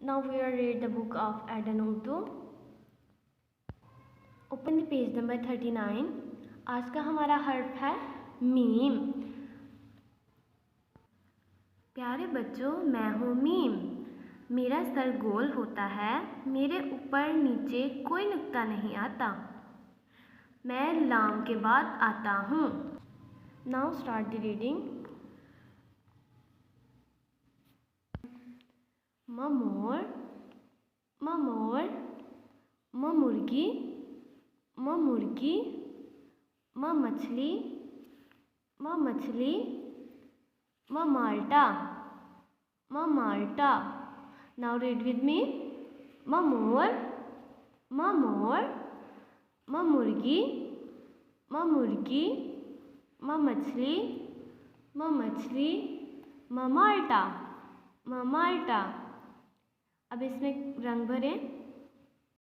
Now we are read the book of Aden Urdu. Open the page number 39. आज का हमारा हर्फ है मीम। प्यारे बच्चों, मैं हूँ मीम। मेरा सर गोल होता है, मेरे ऊपर नीचे कोई नुक्ता नहीं आता। मैं लाम के बाद आता हूँ। Now start the reading. म मोर, म मोर, म मुर्गी, म मुर्गी, म मछली, म मछली, म माल्टा, म Malta. Now read with me. म मोर, म मोर, म मुर्गी, म मुर्गी, म मछली, म मछली, म माल्टा, म माल्टा। अब इसमें रंग भरें।